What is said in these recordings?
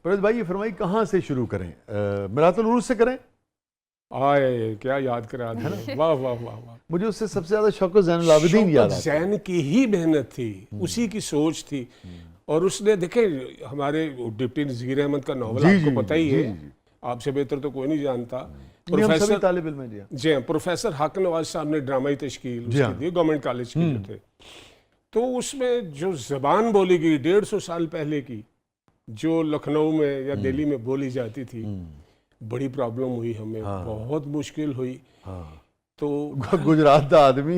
परवेज भाई ये फरमाइए कहाँ से शुरू करें? मिरातुल उरूज से करें? आए क्या याद करा दिया, वाह वाह वाह वाह। मुझे उससे सबसे ज्यादा शौकत ज़ैनुल आबिदीन याद आता है। जैन की ही मेहनत थी, उसी की सोच थी। और उसने देखे हमारे डिप्टी नज़ीर अहमद का नावल आपको पता ही है, आपसे बेहतर तो कोई नहीं जानता। प्रोफेसर तालिब इल्म हैं जी हाँ, प्रोफेसर हक नवाज साहब ने ड्रामाई तश्कील उसकी दी, गवर्नमेंट कॉलेज के जो थे। तो उसमें जो जबान बोली गई 150 साल पहले की, जो लखनऊ में या दिल्ली में बोली जाती थी, बड़ी प्रॉब्लम हुई हमें, बहुत मुश्किल हुई। तो गुजरात का आदमी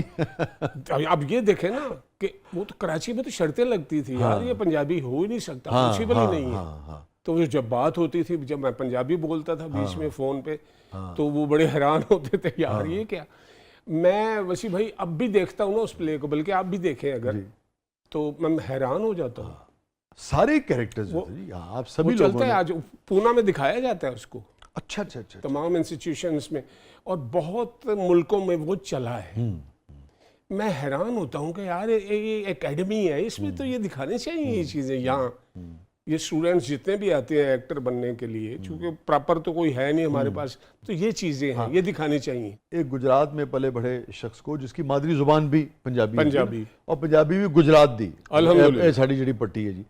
अब ये देखें ना कि वो तो कराची में तो शर्तें लगती थी, यार ये पंजाबी हो ही नहीं सकता, पॉसिबल ही नहीं है। तो जब बात होती थी, जब मैं पंजाबी बोलता था बीच में फ़ोन पे, तो वो बड़े हैरान होते थे, यार ये क्या। मैं वसी भाई अब भी देखता हूँ ना उस प्ले को, बल्कि आप भी देखें अगर, तो मैं हैरान हो जाता हूँ। सारे कैरेक्टर्स आप सभी लोगों चलता है, आज पूना में दिखाया जाता है उसको, अच्छा अच्छा अच्छा, तमाम इंस्टीट्यूशंस में, और बहुत मुल्कों में वो चला है। मैं हैरान होता हूँ कि यार ये एकेडमी है, इसमें तो ये दिखाने चाहिए ये चीज़ें। यहाँ ये स्टूडेंट्स जितने भी आते हैं एक्टर बनने के लिए, चूँकि प्रॉपर तो कोई है नहीं हमारे पास, तो ये चीज़ें हैं, ये दिखानी चाहिए। एक गुजरात में पले बड़े शख्स को जिसकी मादरी जुबान भी पंजाबी और पंजाबी भी गुजरात दी, अल्हम्दुलिल्लाह साड़ी जड़ी पट्टी है जी।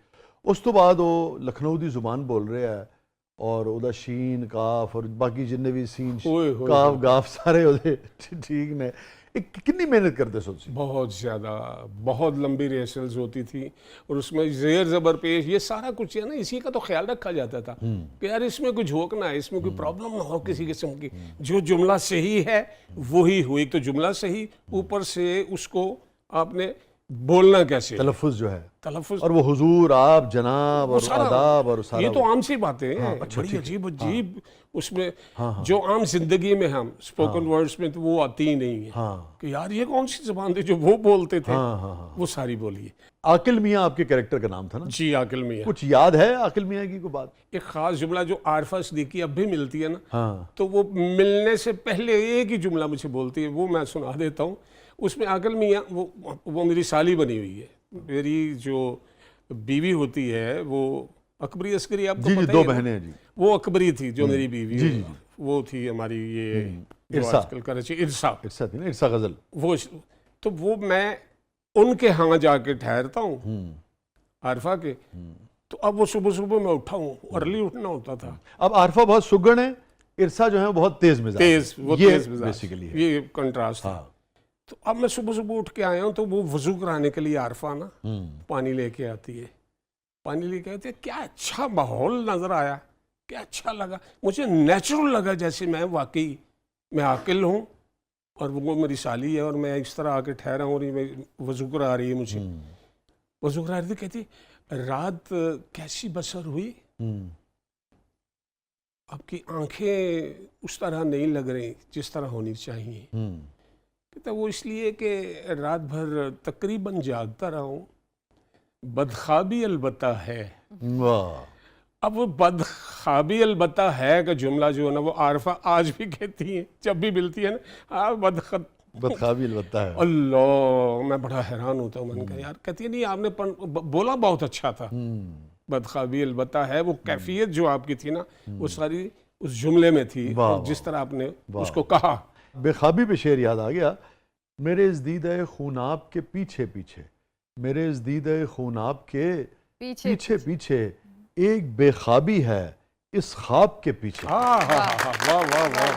उस तो बाद वो लखनऊ दी जुबान बोल रहा है, और ਉਹਦਾ शीन काफ और बाकी जिन्ने भी सीन काफ गाफ सारे ਉਹਦੇ ठीक ने। कितनी मेहनत करते सो? बहुत ज़्यादा, बहुत लंबी रिहर्सल्स होती थी, और उसमें ज़ेर ज़बर पेश ये सारा कुछ है ना, इसी का तो ख्याल रखा जाता था कि यार इसमें कोई झोंक ना है, इसमें कोई प्रॉब्लम ना हो किसी किस्म की। जो जुमला सही है वही हो, एक तो जुमला सही, ऊपर से उसको आपने बोलना कैसे, तलफ़ुज़ जो है, तलफ़ुज़, और वो हुजूर, आप, जनाब और आदाब और सारा, ये तो आम सी बातें हैं। बड़ी अजीब अजीब उसमें जो आम जिंदगी में हम स्पोकन वर्ड्स में तो वो आती ही नहीं है कि यार ये कौन सी जुबान थी जो वो बोलते थे, वो सारी बोलिए। आकिल मियाँ आपके कैरेक्टर का नाम था ना? जी, आकिल मियाँ। कुछ याद है आकिल मियाँ की कोई बात? एक खास जुमला जो आरफा सिद्दीकी अब भी मिलती है ना, तो वो मिलने से पहले एक ही जुमला मुझे बोलती है, वो मैं सुना देता हूँ। उसमें आकिल मियाँ वो मेरी साली बनी हुई है, मेरी जो बीवी होती है वो अकबरी अस्करी, आपको जी, पता जी, दो ही है बहनें जी, वो अकबरी थी जो मेरी बीवी, वो थी हमारी ये इरसा, आजकल कराची इरसा थी ना, इरसा गजल। वो मैं उनके यहाँ जाके ठहरता हूँ आरफा के। तो अब वो सुबह सुबह मैं उठा हूँ, अर्ली उठना होता था। अब आरफा बहुत सुगण है, इरसा जो है बहुत तेज मिजाज, तेज मिजाज, बेसिकली ये कंट्रास्ट था। तो अब मैं सुबह सुबह उठ के आया हूँ, तो वो वजू कराने के लिए आरफा ना पानी लेके आती है, पानी लेके आती है। क्या अच्छा माहौल नजर आया, क्या अच्छा लगा, मुझे नेचुरल लगा, जैसे मैं वाकई मैं आकिल हूँ और वो मेरी साली है, और मैं इस तरह आके ठहरा हूँ, और ये वजू करा रही है मुझे, वजू करा रही थी। कहती रात कैसी बसर हुई, आपकी आंखें उस तरह नहीं लग रही जिस तरह होनी चाहिए। कहता वो इसलिए कि रात भर तकरीबन जागता रहा हूँ, बदख्वाबी अलबत्ता है। अब वो बदख्वाबी अलबत्ता है का जुमला जो है ना, वो आरफा आज भी कहती है जब भी मिलती है ना, बदख्वाबी अलबत्ता है। अल्लाह, मैं बड़ा हैरान होता हूँ। मैंने कहा यार, कहती है नहीं आपने बोला बहुत अच्छा था, बदख्वाबी अलबत्ता है। वो कैफियत जो आपकी थी ना, वो सारी उस जुमले में थी, जिस तरह आपने उसको कहा। बेख्वाबी पे शेर याद आ गया, मेरे इस दीदे खूनाब के पीछे पीछे, मेरे इस दीदे खूनाब के पीछे पीछे एक बेख्वाबी है इस ख्वाब के पीछे। वाह वाह वाह वाह,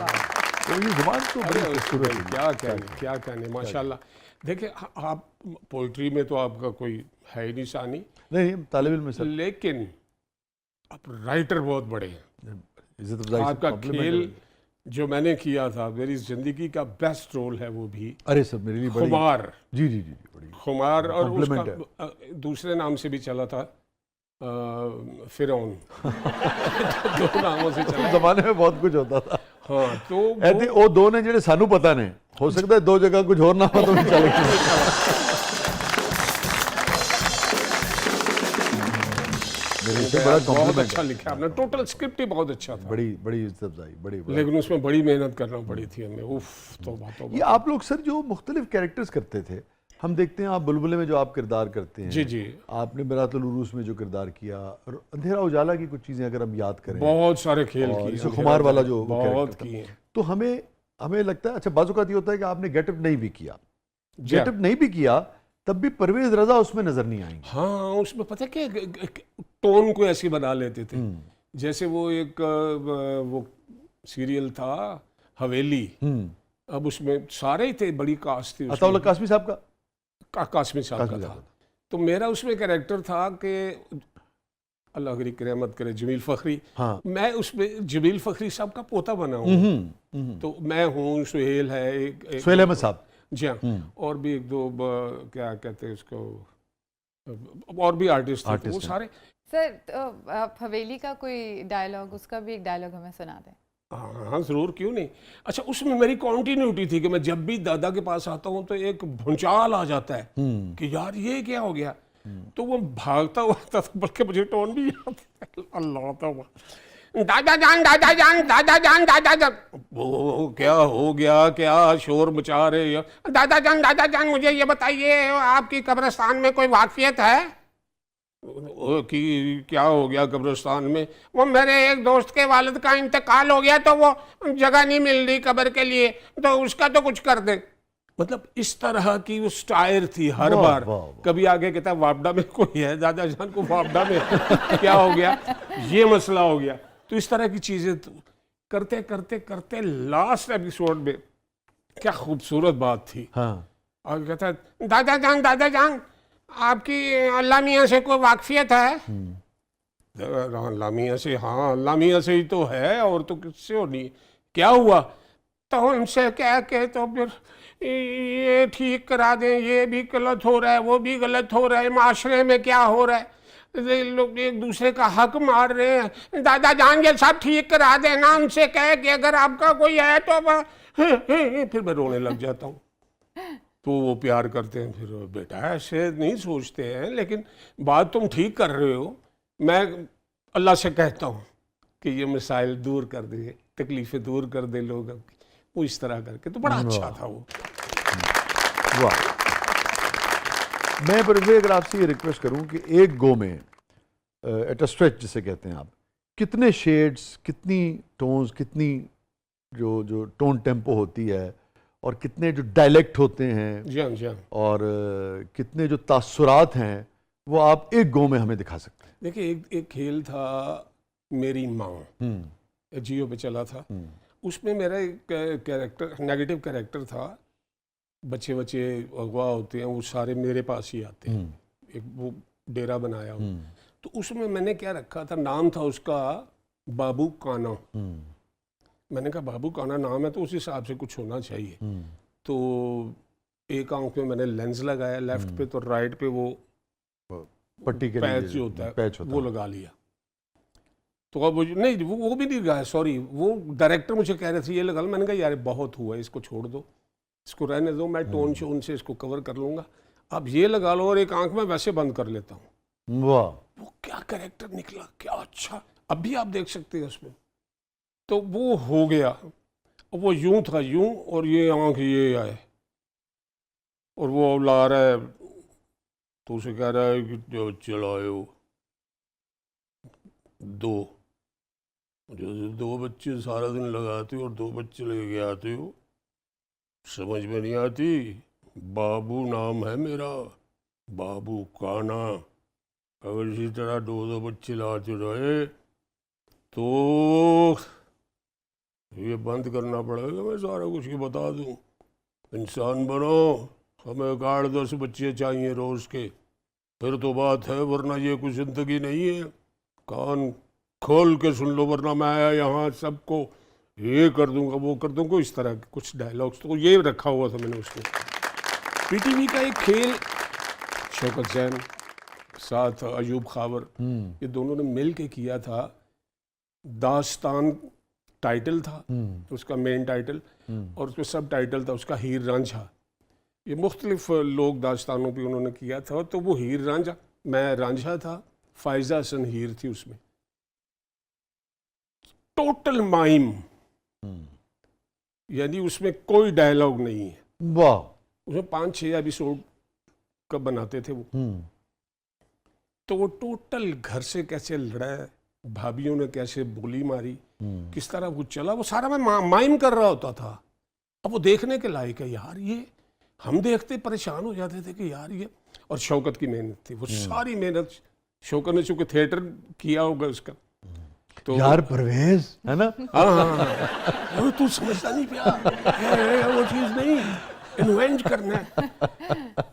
तो ये जुबान तो बड़ी खूबसूरत है, क्या कहने माशाल्लाह। देखिए आप पोइट्री में तो आपका कोई है ही निशानी, नहीं तालिब इल्म में, लेकिन आप राइटर बहुत बड़े हैं। आपका खेल जो मैंने किया था, मेरी जिंदगी का बेस्ट रोल है वो भी। अरे सब मेरे लिए खुमार, जी जी जी, बड़ी खुमार, और उसका दूसरे नाम से भी चला था फिरौन। दो नामों से चला, जमाने में बहुत कुछ होता था। हाँ, तो वो दो ने जेडे सानू पता ने, हो सकता है दो जगह कुछ और ना हो तो चले। बहुत अच्छा लिखा आपने, टोटल स्क्रिप्ट ही बहुत अच्छा था, बड़ी इज्जत अफजाई, बड़ी, लेकिन उसमें बड़ी मेहनत करना पड़ी थी हमें। उफ, तौबा तौबा। ये आप लोग सर जो मुख्तलिफ कैरेक्टर्स करते थे, हम देखते हैं आप बुलबुले में जो आप किरदार करते हैं, जी जी, आपने बरातुल उरूस में जो किरदार किया, और अंधेरा उजाला की कुछ चीज़ें अगर हम याद करें, बहुत सारे खेल और किए, जैसे खुमार वाला जो वो बहुत कैरेक्टर था, किए। तो हमें हमें लगता है, अच्छा बाज़-औक़ात ये होता है कि आपने गेटअप नहीं भी किया, जी हाँ। गेटअप नहीं भी किया, तब भी परवेज़ रज़ा उसमें नज़र नहीं आएंगे। हाँ, उसमें पता है क्या, टोन को ऐसी बना लेते थे। जैसे वो एक वो सीरियल था हवेली, अब उसमें सारे ही थे, बड़ी कास्ट थी अताउल्लाह उसमें, कासमी साहब का, कासमी साहब का कासमी था। साहब का। तो मेरा उसमें कैरेक्टर था कि अल्लाह करी रहमत करे जमील फ़खरी, हाँ। मैं उसमें जमील फ़खरी साहब का पोता बना हूँ। तो मैं हूँ, सुहेल है, एक सुहेल अहमद साहब, जी हाँ, और भी एक दो क्या कहते हैं उसको, और भी आर्टिस्ट थे, तो वो सारे। सर, तो आप हवेली का कोई डायलॉग, उसका भी एक डायलॉग हमें सुना दें। हाँ हाँ ज़रूर, क्यों नहीं। अच्छा, उसमें मेरी कॉन्टीन्यूटी थी कि मैं जब भी दादा के पास आता हूँ तो एक भूचाल आ जाता है कि यार ये क्या हो गया, तो वो भागता हुआ था, तो बल्कि मुझे टोन भी याद है, अल्लाह तौबा, दादा जान दादा जान दादा जान दादा जान, वो क्या हो गया, क्या शोर मचा रहे हो दादा जान, मुझे ये बताइए आपकी कब्रिस्तान में कोई वाकफियत है कि क्या हो गया कब्रिस्तान में, वो मेरे एक दोस्त के वालिद का इंतकाल हो गया तो वो जगह नहीं मिल रही कब्र के लिए, तो उसका तो कुछ कर दे। मतलब इस तरह की वो स्टाइल थी हर वाह, बार। वाह, वाह। कभी आगे कहता है वापडा में कोई है, दादा जान को वापडा में क्या हो गया, ये मसला हो गया। तो इस तरह की चीजें करते करते करते लास्ट एपिसोड में क्या खूबसूरत बात थी। हाँ। और कहता है दादा जान आपकी अल्लाह मियाँ से कोई वाकफियत है। अल्लाह मियाँ से, हाँ अल्लाह मियाँ से ही तो है, और तो किससे होनी है, क्या हुआ, तो उनसे कह के तो फिर ये ठीक करा दें, ये भी गलत हो रहा है, वो भी गलत हो रहा है, माशरे में क्या हो रहा है, ये लोग एक दूसरे का हक मार रहे हैं, दादा जान ये सब ठीक करा देना, उनसे कह कि अगर आपका कोई है तो फिर मैं रोने लग जाता हूँ। तो वो प्यार करते हैं, फिर बेटा ऐसे नहीं सोचते हैं, लेकिन बात तुम ठीक कर रहे हो, मैं अल्लाह से कहता हूँ कि ये मसाइल दूर कर दे, तकलीफ़ें दूर कर दे लोगों की, वो इस तरह करके, तो बड़ा अच्छा था वो। वाह। मैं परवेज़ अगर आपसे ये रिक्वेस्ट करूं कि एक गो में एट अ स्ट्रेच जिसे कहते हैं आप, कितने शेड्स, कितनी टोन्स, कितनी जो टोन टेम्पो होती है, और कितने जो डायलेक्ट होते हैं, जी हाँ जी हाँ। और कितने जो तासुरात हैं, वो आप एक गो में हमें दिखा सकते हैं। देखिए, एक खेल था मेरी माँ, जियो पे चला था, उसमें मेरा एक कैरेक्टर, नेगेटिव कैरेक्टर था, बच्चे अगवा होते हैं, वो सारे मेरे पास ही आते हैं, एक वो डेरा बनाया हो, तो उसमें मैंने क्या रखा था, नाम था उसका बाबू काना। मैंने कहा बाबू काना नाम है तो उस हिसाब से कुछ होना चाहिए। तो एक आंख में मैंने लेंस लगाया लेफ्ट पे, तो राइट पे वो पट्टी के पैच लिए जो होता है पैच होता वो है। लगा लिया। तो अब नहीं, वो भी नहीं लगाया, सॉरी, वो डायरेक्टर मुझे कह रहे थे ये लगा लो, मैंने कहा यार बहुत हुआ, इसको छोड़ दो, इसको रहने दो, मैं टोन शोन से इसको कवर कर लूँगा, अब ये लगा लो, और एक आंख में वैसे बंद कर लेता हूँ। वाह। वो क्या कैरेक्टर निकला, क्या अच्छा, अब भी आप देख सकते हैं उसमें। तो वो हो गया, वो यूं था यूं, और ये आंख ये आए, और वो ला रहा है, तो उसे कह रहा है कि जो चलाए हो दो बच्चे सारा दिन लगाते हो और 2 बच्चे लेके आते हो, समझ में नहीं आती, बाबू नाम है मेरा, बाबू काना, अगर इसी तरह 2 बच्चे लाते रहे तो ये बंद करना पड़ेगा, मैं सारा कुछ ही बता दूं, इंसान बनो, हमें 8-10 बच्चे चाहिए रोज़ के, फिर तो बात है, वरना ये कुछ ज़िंदगी नहीं है, कान खोल के सुन लो, वरना मैं आया यहाँ सबको ये कर दूंगा, वो कर दूंगा, इस तरह के कुछ डायलॉग्स, तो ये रखा हुआ था मैंने उसमें। पीटीवी का एक खेल, शौकत जैन साथ अयूब खावर, ये दोनों ने मिल के किया था, दास्तान टाइटल था उसका, मेन टाइटल, और उसमें सब टाइटल था उसका हीर रांझा। ये मुख्तलिफ लोग दास्तानों पे उन्होंने किया था, तो वो हीर रांझा, मैं रांझा था, फायजा हसन हीर थी उसमें। टोटल माइम, यानी उसमें कोई डायलॉग नहीं है। वाह। उसमें 5-6 एपिसोड कब बनाते थे वो। तो वो टोटल घर से कैसे लड़ा है, भाभीियों ने कैसे बोली मारी, किस तरह वो चला, वो सारा मैं माइम कर रहा होता था। अब वो देखने के लायक है यार, ये हम देखते परेशान हो जाते थे कि यार ये। और शौकत की मेहनत थी, वो सारी मेहनत शौकत ने, चूंकि थिएटर किया होगा उसका, तो यार परवेज है ना। हाँ, तू समझता नहीं प्यार, वो चीज नहीं इन्वेंट करना है।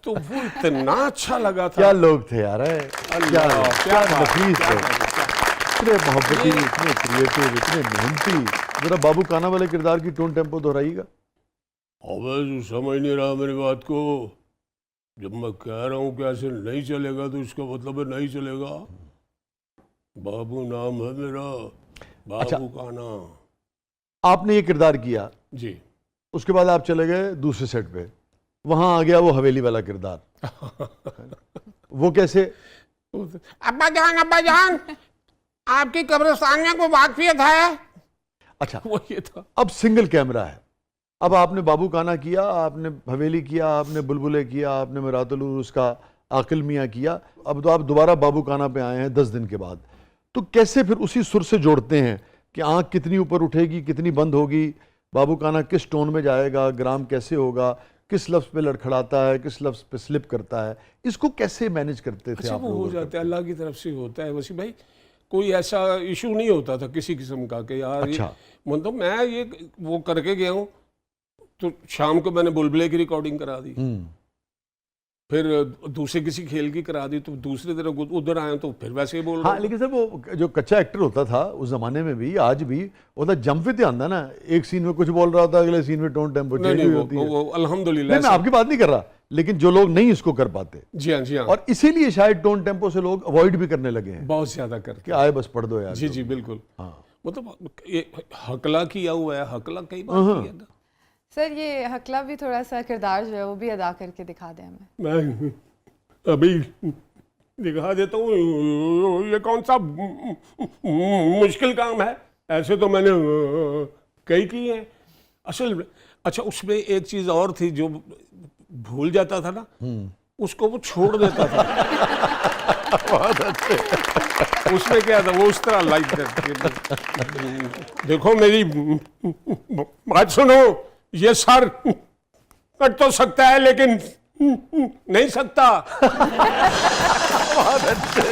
तो वो इतना अच्छा लगा था। क्या लोग थे यार, क्या नफीस थे, इतने मोहब्बती, इतने क्रिएटिव, इतने मेहनती। जरा बाबू काना वाले किरदार की टोन टेम्पो दोहराइएगा। अबे तू समझ नहीं रहा मेरी बात को। जब मैं कह रहा हूँ कि ऐसे नहीं चलेगा तो इसका मतलब है नहीं चलेगा। बाबू नाम है मेरा, बाबू काना। आपने ये किरदार किया जी, उसके बाद आप चले गए दूसरे सेट पे, वहां आ गया वो हवेली वाला किरदार। वो कैसे? अब्बा जान आपकी कब्रिस्तान में कोई वाकफियत है। अच्छा, वो ये था। अब सिंगल कैमरा है, अब आपने बाबू काना किया, आपने हवेली किया, आपने बुलबुले किया, आपने मिरातुल उरूस का आकिल मियाँ किया, अब तो आप दोबारा बाबू काना पे आए हैं 10 दिन के बाद। तो कैसे फिर उसी सुर से जोड़ते हैं कि आंख कितनी ऊपर उठेगी, कितनी बंद होगी, बाबू काना किस टोन में जाएगा, ग्राम कैसे होगा, किस लफ्ज़ पे लड़खड़ाता है, किस लफ्ज़ पे स्लिप करता है, इसको कैसे मैनेज करते थे अच्छा, आप वो लोग? हो जाता है, अल्लाह की तरफ से होता है वसीम भाई। कोई ऐसा इशू नहीं होता था किसी किस्म का कि यार अच्छा। मतलब मैं ये वो करके गया हूँ, तो शाम को मैंने बुलबुले की रिकॉर्डिंग करा दी, फिर दूसरे किसी खेल की करा दी, तो दूसरे दिन उधर आए तो फिर वैसे ही बोल रहा हाँ, लेकिन सर वो जो कच्चा एक्टर होता था उस जमाने में भी, आज भी, वो था जंप पे ध्यान था ना, एक सीन में कुछ बोल रहा था, अगले सीन में टोन टेम्पो चेंज हुई होती है। वो अल्हम्दुलिल्लाह। मैं आपकी बात नहीं कर रहा, लेकिन जो लोग नहीं इसको कर पाते, जी हाँ, जी हाँ, और इसीलिए शायद टोन टेम्पो से लोग अवॉइड भी करने लगे हैं बहुत ज्यादा करके। कि आए बस पढ़ दो यार। जी जी बिल्कुल। हाँ। मतलब ये हकला किया हुआ है, हकला कई बार किया ना। सर ये हकला भी थोड़ा सा किरदार जो है वो भी अदा करके दिखा दें हमें। मैं अभी दिखा देता हूँ, ये कौन सा मुश्किल काम है, ऐसे तो मैंने कई की है असल में। अच्छा, उसमें एक चीज और थी जो भूल जाता था ना, उसको वो छोड़ देता था। बहुत अच्छे। उसमें क्या था, वो उस तरह लाइक करते, देखो मेरी बात सुनो, ये सर कट तो सकता है लेकिन नहीं सकता। बहुत अच्छे।